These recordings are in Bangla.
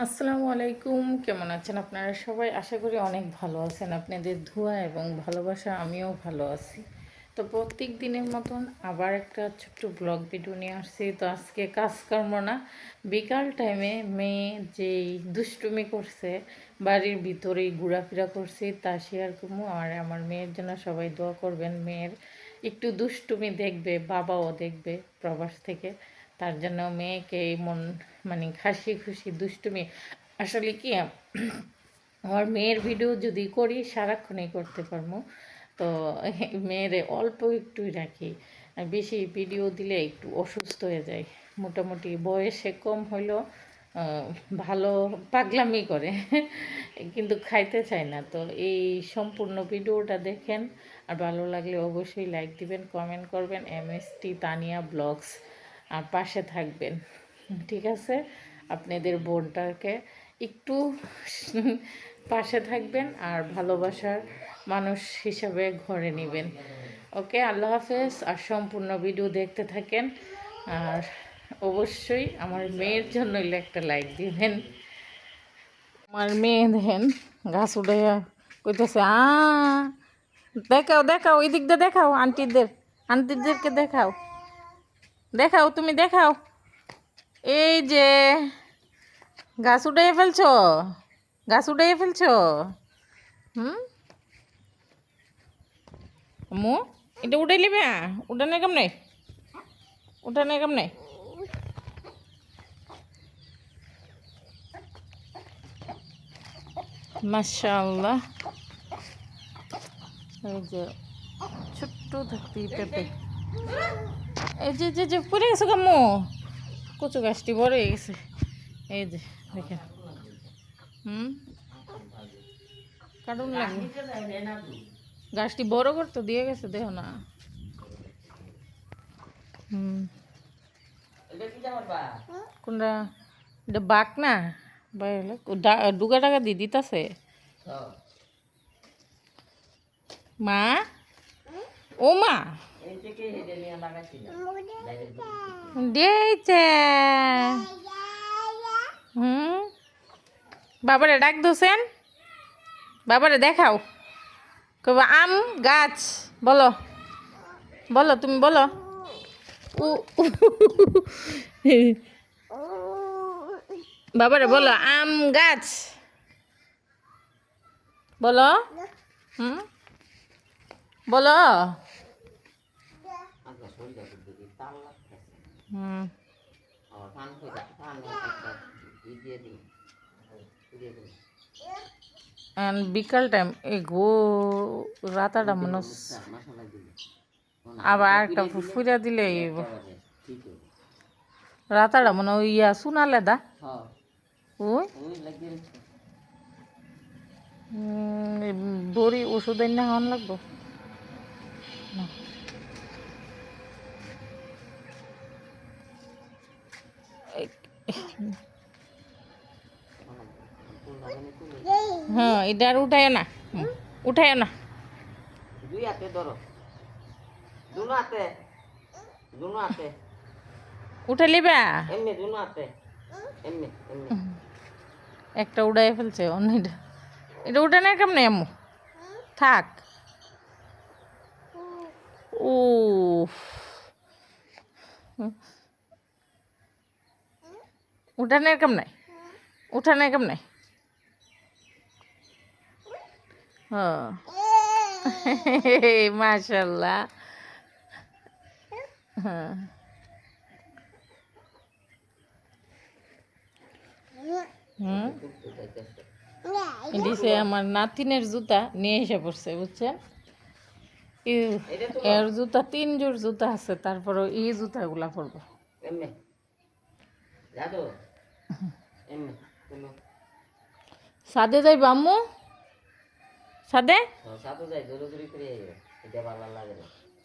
আসসালামু আলাইকুম, কেমন আছেন আপনারা সবাই? আশা করি অনেক ভালো আছেন। আপনাদের ধোয়া এবং ভালোবাসা আমিও ভালো আছি। তো প্রত্যেক দিনের মতন আবার একটা ছোট্ট ব্লগ ভিডিও নিয়ে আসছি। তো আজকে কাজকর্ম না, বিকাল টাইমে মেয়ে যেই দুষ্টুমি করছে, বাড়ির ভিতরেই ঘোরাফেরা করছি তা শেয়ার করবো। আর আমার মেয়ের জন্য সবাই দোয়া করবেন। মেয়ের একটু দুষ্টুমি দেখবে, বাবাও দেখবে প্রবাস থেকে, তার জন্য মেয়েকে মন মানে হাসি খুশি দুষ্টুমি। আসলে কি আমার মেয়ের ভিডিও যদি করি সারাক্ষণই করতে পারবো, তো মেয়েরে অল্প একটুই রাখি। আর বেশি ভিডিও দিলে একটু অসুস্থ হয়ে যায়। মোটামুটি বয়সে কম হইলেও ভালো পাগলামি করে কিন্তু খাইতে চায় না। তো এই সম্পূর্ণ ভিডিওটা দেখেন, আর ভালো লাগলে অবশ্যই লাইক দিবেন, কমেন্ট করবেন। MST তানিয়া ব্লগস আর পাশে থাকবেন, ঠিক আছে? আপনাদের বোনটাকে একটু পাশে থাকবেন আর ভালোবাসার মানুষ হিসাবে ঘরে নেবেন। ওকে, আল্লাহ হাফেজ। আর সম্পূর্ণ ভিডিও দেখতে থাকেন, আর অবশ্যই আমার মেয়ের জন্য একটা লাইক দিবেন। আমার মেয়ে দেখেন গাছ উঠাইয়া কইতেছে দেখাও দেখাও, ওই দিক দিয়ে দেখাও, আন্টিদেরকে দেখাও, দেখাও, তুমি দেখাও। এই যে গাছ উঠাইয়া ফেলছো, গাছ উঠাইয়া ফেলছো। হুম, আম্মু এটা উঠাই লিবে, উঠানের কাম নাই, উঠানের কাম নাই। মাশাআল্লাহ, এই যে ছোট্ট থাকতেই পেঁপে, এই যে যে যে পড়ে গেছে কাম্মু, কচু গাছটি বড় হয়ে গেছে। এই যে দেখেন, কাটুন লাগবে, গাছটি বড় করতে দিয়ে গেছে, দেখো না। কোনটা এটা বাঘ না বাইরে ডুগা টাকা দিয়ে দিতেছে মা, ও মা দিয়েছে। বাবারে ডাক দোসেন, বাবারে দেখাও, কব আম গাছ, বলো বলো, তুমি বলো। বাবারে বলো আম গাছ, বলো। বলো। বিকাল টাইম এই গো রাতাটা মনে আবার একটা ফুরা দিলে রাতাটা মনে ইয়া শুনালে দা ওই বড়ি ওষুধ না হন লাগবো। হ্যাঁ, এটা আর উঠায় না, উঠায় না, দুই হাতে ধরো, দুনো হাতে, দুনো হাতে উঠে লিবা, এমনি দুনো হাতে, এমনি এমনি একটা উড়াই ফেলছে অন্যটা। এটা উঠানোর কাম নেই আম্মু, থাক। ও উঠানের কাম নাই, উঠানের কাম নাই। হ্যাঁ মাশাল্লাহ। হ্যাঁ দিছে আমার নাতিনের জুতা নিয়ে এসে পড়ছে, বুঝছেন? এর জুতা 3 জোড় জুতা আছে, তারপরও এই জুতাগুলা পরবো। সাদে যাই বাম্মু, সাদে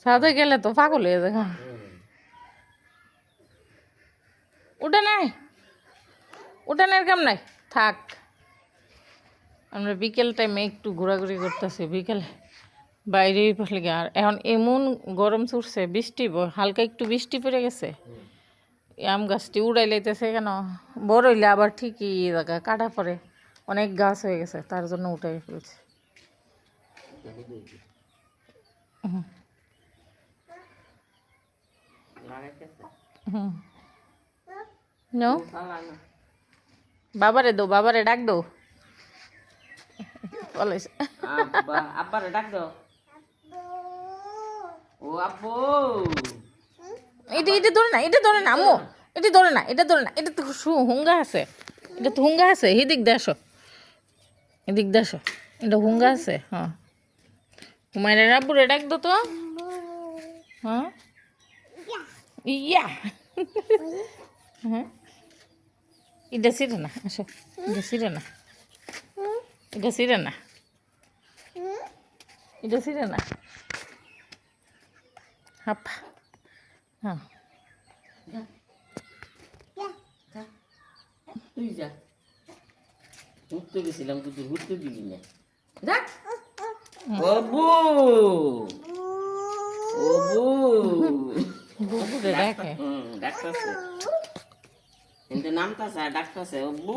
সাদে গেলে তো পাগল হয়ে যায়। উঠে নাই, উঠানের কাম নাই, থাক। আমরা বিকেল টাইমে একটু ঘোরাঘুরি করতেছি, বিকেলে বাইরে গিয়ে। আর এখন এমন গরম চড়ছে, বৃষ্টি হালকা একটু বৃষ্টি পড়ে গেছে, এই আম গাছটি উড়াই লাইতেছে কেন? বড় হইলে আবার ঠিকই জায়গা কাটা পড়ে, অনেক গাছ হয়ে গেছে তার জন্য উঠাই ফেলছে। হুম নো বাবারে দো, বাবারে ডাক দো। বলেছে আব্বারে ডাক দাও। ও আব্বু, এটা এটা ধরে না, এটা ধরে না আম্মু, এটা ধরে না, এটা ধরে না, এটা তো হুঙ্গা আছে, এটা তো হুঙ্গা আছে। এদিক দিয়ে আসো, এদিক দিয়ে আসো, এটা হুঙ্গা আছে। হ্যাঁ হুমায়রা আব্বুরে ডাক দো তো। হ্যাঁ ইয়া হ্যাঁ এটা ছিঁড়ে না, আসো, এটা ছিঁড়ে না, এটা ছিঁড়ে না, এটা ছিঁড়ে না। হাপ্পা হ্যাঁ তুই যা। ঘুরতে গেছিলাম কিন্তু ঘুরতে দিলি না। দেখ বাবু, বাবু বুবুরে ডাকে। ডাকতেছে, কিন্তু নামতাছে আর ডাকতেছে বাবু।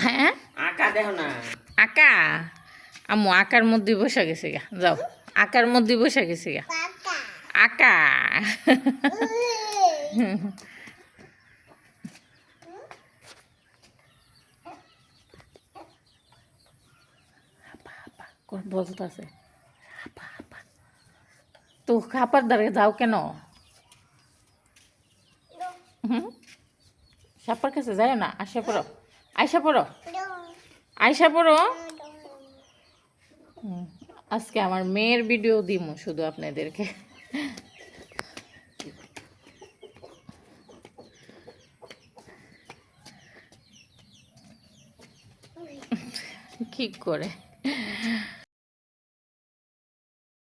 হ্যাঁ আঁকা দেখো না। আকা আম্মু আকার মধ্যে বসে গেছে গা, যাও আকার মধ্যে বসে গেছে গা আকা। বলতেছে তো খাপার দ্বারে যাও কেন? হুম সাপার কাছে যাও না, আসা পড়ো, আইসা পড়ো, আইসা পড়ো। আজকে আমার মেয়ের ভিডিও দিমু শুধু আপনাদেরকে। কি করে